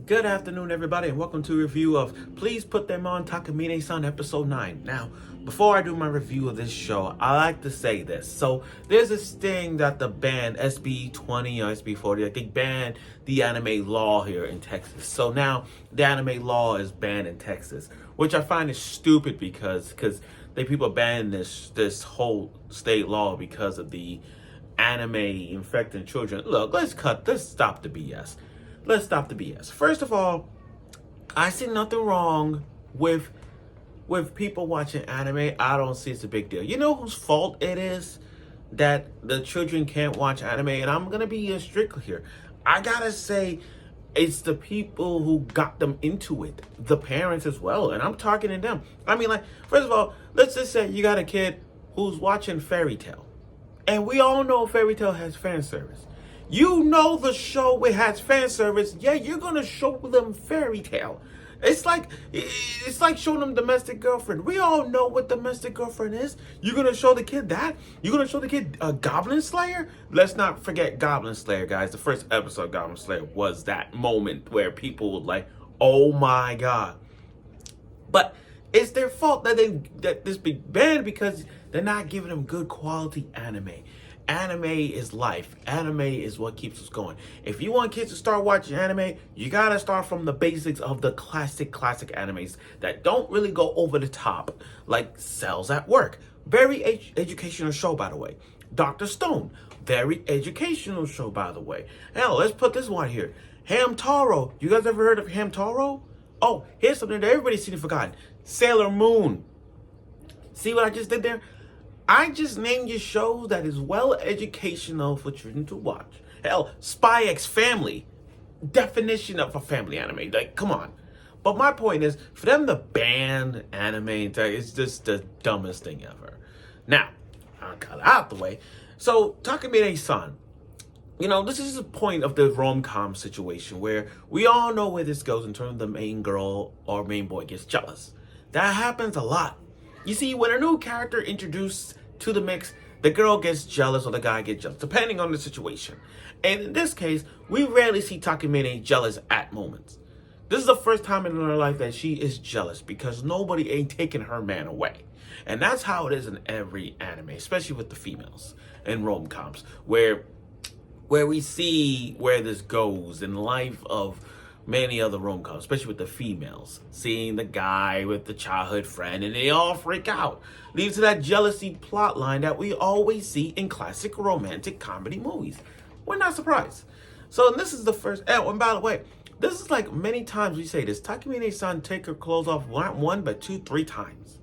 Good afternoon, everybody, and welcome to a review of Please Put Them On Takamine-san Episode 9. Now, before I do my review of this show, I like to say this. So, there's this thing that the band SB20 or SB40, I think, banned the anime law here in Texas. So now, the anime law is banned in Texas, which I find is stupid because people ban this whole state law because of the anime infecting children. Look, let's stop the BS. Let's stop the BS. First of all, I see nothing wrong with people watching anime. I don't see it's a big deal. You know whose fault it is that the children can't watch anime? And I'm gonna be strict here. I gotta say, it's the people who got them into it, the parents as well. And I'm talking to them. I mean, like, first of all, let's just say you got a kid who's watching Fairy Tail, and we all know Fairy Tail has fan service. You know the show it has fan service. Yeah, you're gonna show them Fairy Tail. It's like showing them Domestic Girlfriend. We all know what Domestic Girlfriend is. You're gonna show the kid that? You're gonna show the kid Goblin Slayer? Let's not forget Goblin Slayer, guys. The first episode of Goblin Slayer was that moment where people were like, "Oh my god!" But it's their fault that this be banned because they're not giving them good quality anime. Anime is life. Anime is what keeps us going. If you want kids to start watching anime, you gotta start from the basics of the classic animes that don't really go over the top, like Cells at Work. Very educational show, by the way. Dr. Stone. Very educational show, by the way. Hell, let's put this one here. Hamtaro. You guys ever heard of Hamtaro? Oh, here's something that everybody's seen and forgotten. Sailor Moon. See what I just did there? I just named you shows that is well educational for children to watch. Hell, Spy X Family. Definition of a family anime. Like, come on. But my point is, for them to ban anime, it's just the dumbest thing ever. Now, I got out the way. So, Takamine-san. You know, this is the point of the rom-com situation where we all know where this goes in terms of the main girl or main boy gets jealous. That happens a lot. You see, when a new character introduced to the mix, the girl gets jealous or the guy gets jealous, depending on the situation. And in this case, we rarely see Takamine jealous at moments. This is the first time in her life that she is jealous because nobody ain't taking her man away. And that's how it is in every anime, especially with the females and rom-coms, where we see where this goes in life of many other rom-coms, especially with the females, seeing the guy with the childhood friend and they all freak out. Leads to that jealousy plot line that we always see in classic romantic comedy movies. We're not surprised. So this is the first, and by the way, this is like many times we say this, Takamine-san take her clothes off not one, but 2, 3 times.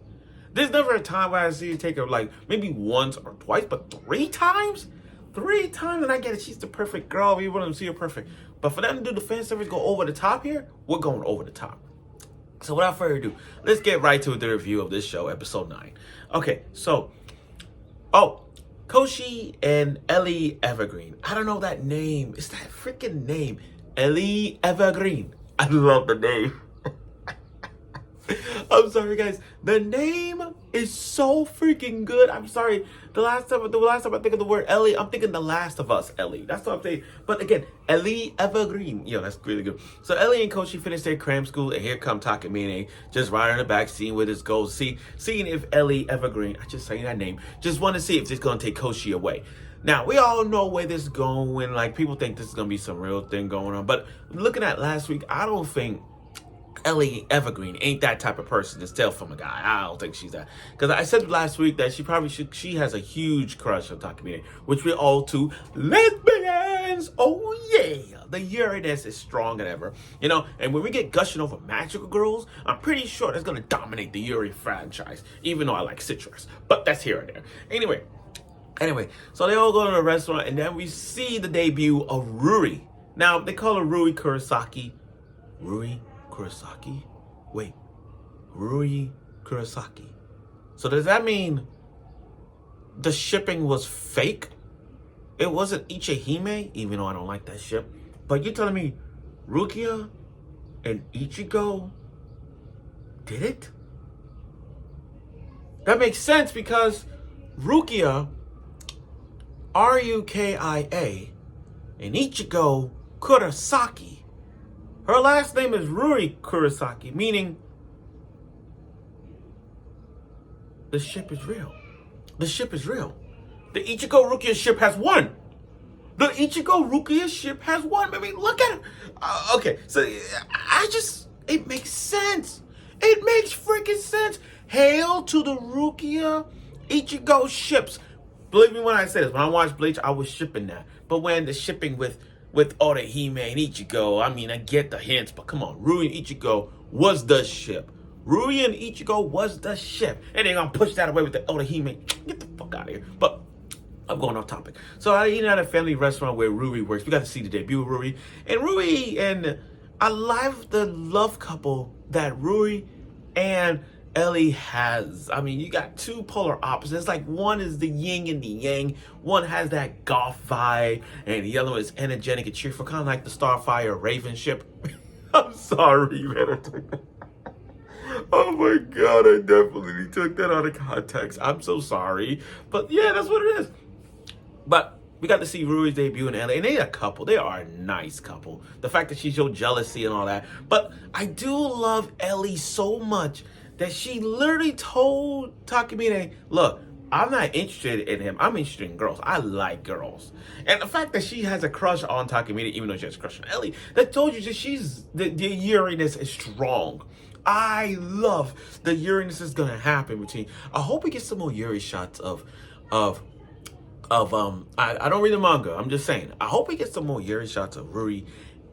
There's never a time where I see her take her like maybe once or twice, but 3 times? 3 times, and I get it, she's the perfect girl, we want to see her perfect. But for them to do the fan service go over the top here, we're going over the top. So without further ado, let's get right to the review of this show, episode 9. Okay, so, Koshi and Ellie Evergreen. I don't know that name. It's that freaking name, Ellie Evergreen. I love the name. I'm sorry, guys. The name is so freaking good. I'm sorry. The last time I think of the word Ellie, I'm thinking The Last of Us Ellie. That's what I'm saying. But again, Ellie Evergreen. Yo, that's really good. So Ellie and Koshi finished their cram school, and here come Takamine, just right on the back, seeing where this goes. Seeing if Ellie Evergreen, I just saying that name, just want to see if it's going to take Koshi away. Now, we all know where this is going. Like, people think this is going to be some real thing going on. But looking at last week, I don't think Ellie Evergreen ain't that type of person to steal from a guy. I don't think she's that. Because I said last week that she has a huge crush on Takamine, which we're all two lesbians. Oh yeah, the Uranus is stronger than ever. You know, and when we get gushing over magical girls, I'm pretty sure that's gonna dominate the Yuri franchise. Even though I like citrus, but that's here and there. Anyway, so they all go to a restaurant, and then we see the debut of Ruri. Now they call her Rui Kurosaki. Rui Kurosaki. So does that mean the shipping was fake? It wasn't Ichihime, even though I don't like that ship. But you're telling me Rukia and Ichigo did it? That makes sense because Rukia, Rukia, and Ichigo Kurosaki Her last name is Ruri Kurosaki, meaning the ship is real. The ship is real. The Ichigo Rukia ship has won. The Ichigo Rukia ship has won. I mean, look at it. Okay, so it makes sense. It makes freaking sense. Hail to the Rukia Ichigo ships. Believe me when I say this. When I watched Bleach, I was shipping that. But when the shipping with Orihime and Ichigo, I mean, I get the hints, but come on. Rui and Ichigo was the ship. Rui and Ichigo was the ship. And they're going to push that away with the Orihime. Get the fuck out of here. But I'm going off topic. So I eat at a family restaurant where Rui works. We got to see the debut of Rui. And Rui, and I love the love couple that Rui and Ellie has. I mean, you got two polar opposites. Like, one is the yin and the yang. One has that goth vibe, and the other one is energetic and cheerful, kind of like the Starfire Raven ship. I'm sorry, man. I took that. Oh my god, I definitely took that out of context. I'm so sorry. But yeah, that's what it is. But we got to see Rui's debut in Ellie, and they're a couple. They are a nice couple. The fact that she showed jealousy and all that. But I do love Ellie so much that she literally told Takamine, look, I'm not interested in him. I'm interested in girls. I like girls. And the fact that she has a crush on Takamine, even though she has a crush on Ellie, that told you that the Uranus is strong. I love the Uranus is gonna happen between. I hope we get some more Yuri shots of I don't read the manga. I'm just saying. I hope we get some more Yuri shots of Ruri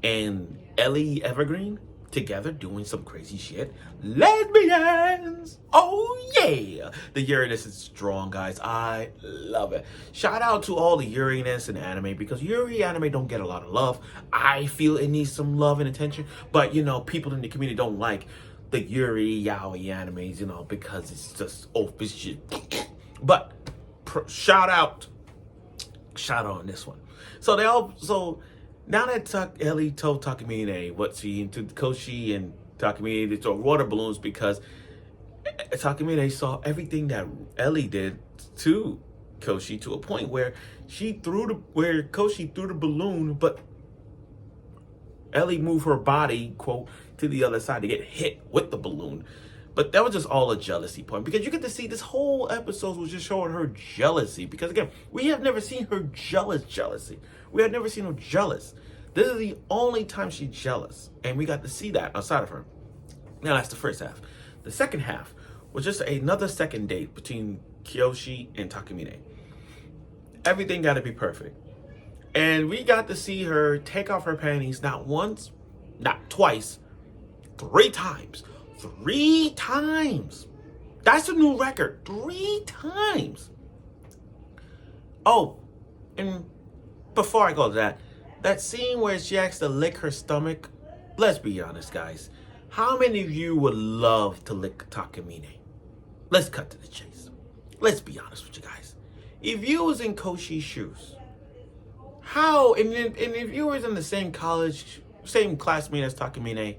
and Ellie Evergreen together doing some crazy shit. Lesbians! Oh yeah! The Uranus is strong, guys. I love it. Shout out to all the Uranus in anime, because Yuri anime don't get a lot of love. I feel it needs some love and attention, but you know, people in the community don't like the Yuri yaoi animes, you know, because it's just open shit. But shout out on this one. So now that Ellie told Takamine what she into Koshi and Takamine to throw water balloons, because Takamine saw everything that Ellie did to Koshi, to a point where Koshi threw the balloon, but Ellie moved her body, quote, to the other side to get hit with the balloon. But that was just all a jealousy point, because you get to see this whole episode was just showing her jealousy. Because again, we have never seen her jealousy. We have never seen her jealous. This is the only time she's jealous, and we got to see that outside of her. Now that's the first half. The second half was just another second date between Kyoshi and Takamine. Everything got to be perfect, and we got to see her take off her panties not once, not twice, 3 times. 3 times. That's a new record. 3 times. Oh, and before I go to that scene where she has to lick her stomach, let's be honest, guys. How many of you would love to lick Takamine? Let's cut to the chase. Let's be honest with you guys. If you was in Koshi's shoes, how, and if you was in the same college, same classmate as Takamine,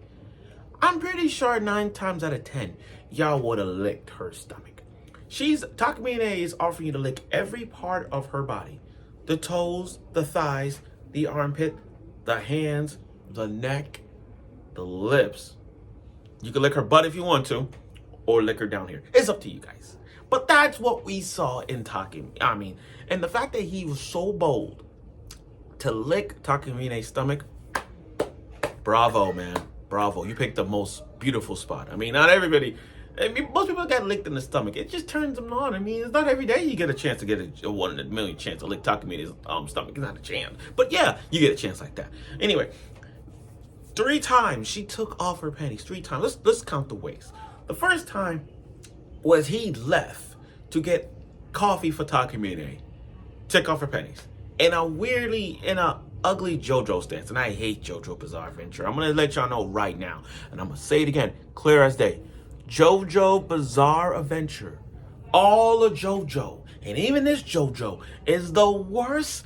I'm pretty sure 9 times out of 10, y'all would have licked her stomach. Takamine is offering you to lick every part of her body. The toes, the thighs, the armpit, the hands, the neck, the lips. You can lick her butt if you want to, or lick her down here. It's up to you guys. But that's what we saw in Takamine. And the fact that he was so bold to lick Takamine's stomach, bravo, man. Bravo, you picked the most beautiful spot. I mean, not everybody. I mean, most people got licked in the stomach. It just turns them on. I mean, it's not every day you get a chance to get a 1 in a million chance to lick Takamine's stomach. It's not a chance. But yeah, you get a chance like that. Anyway, 3 times she took off her panties. 3 times. Let's count the ways. The first time was he left to get coffee for Takamine. Took off her panties. And in a ugly JoJo stance, and I hate JoJo Bizarre Adventure. I'm gonna let y'all know right now, and I'm gonna say it again, clear as day. JoJo Bizarre Adventure, all of JoJo, and even this JoJo, is the worst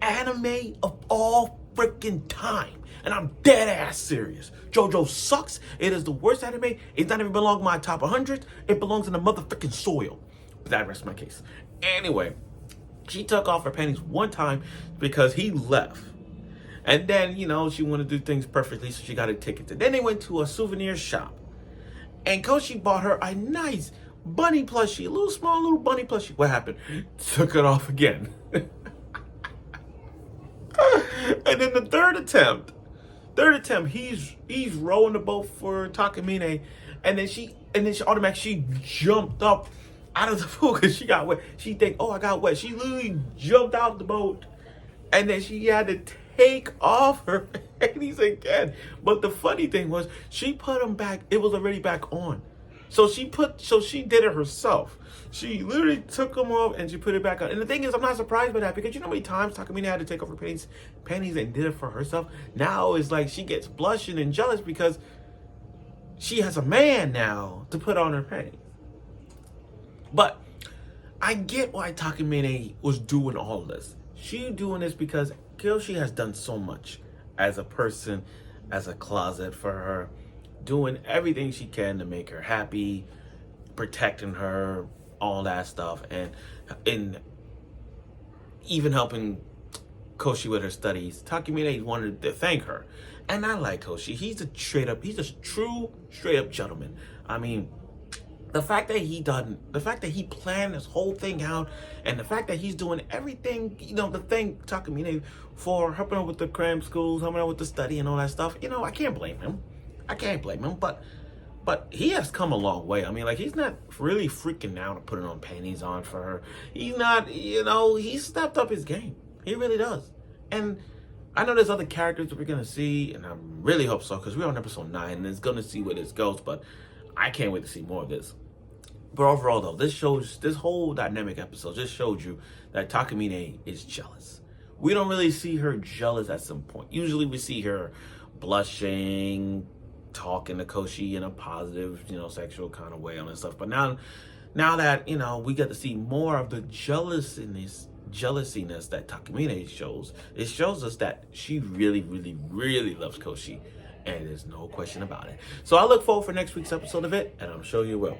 anime of all freaking time, and I'm dead ass serious. JoJo sucks. It is the worst anime. It doesn't even belong in my top 100. It belongs in the motherfucking soil. But that rests my case. Anyway, she took off her panties 1 time because he left. And then, she wanted to do things perfectly, so she got a ticket. And then they went to a souvenir shop. And Koshi bought her a nice bunny plushie, a little small little bunny plushie. What happened? Took it off again. And then the third attempt, he's rowing the boat for Takamine, and then she automatically jumped up out of the pool because she got wet. She think, oh, I got wet. She literally jumped out the boat, and then she had to take off her panties again. But the funny thing was, she put them back. It was already back on. So she did it herself. She literally took them off and she put it back on. And the thing is, I'm not surprised by that, because you know how many times Takamine had to take off her panties and did it for herself? Now it's like she gets blushing and jealous because she has a man now to put on her panties. But I get why Takamine was doing all this. She doing this because Kyoshi has done so much as a person, as a closet for her, doing everything she can to make her happy, protecting her, all that stuff, and even helping Koshi with her studies. Takamine wanted to thank her, and I like Koshi. He's a true straight up gentleman. I mean, the fact that he planned this whole thing out, and the fact that he's doing everything, to thank Takamine for helping her with the cram schools, helping her with the study and all that stuff. I can't blame him. But he has come a long way. I mean, like, he's not really freaking out or putting on panties on for her. He's not, he's stepped up his game. He really does. And I know there's other characters that we're going to see, and I really hope so, because we're on episode 9, and it's going to see where this goes, but I can't wait to see more of this. But overall, though, this whole dynamic episode just showed you that Takamine is jealous. We don't really see her jealous at some point. Usually we see her blushing, talking to Koshi in a positive, sexual kind of way and stuff. But now that, we get to see more of the jealousiness that Takamine shows, it shows us that she really, really, really loves Koshi. And there's no question about it. So I look forward for next week's episode of it, and I'm sure you will.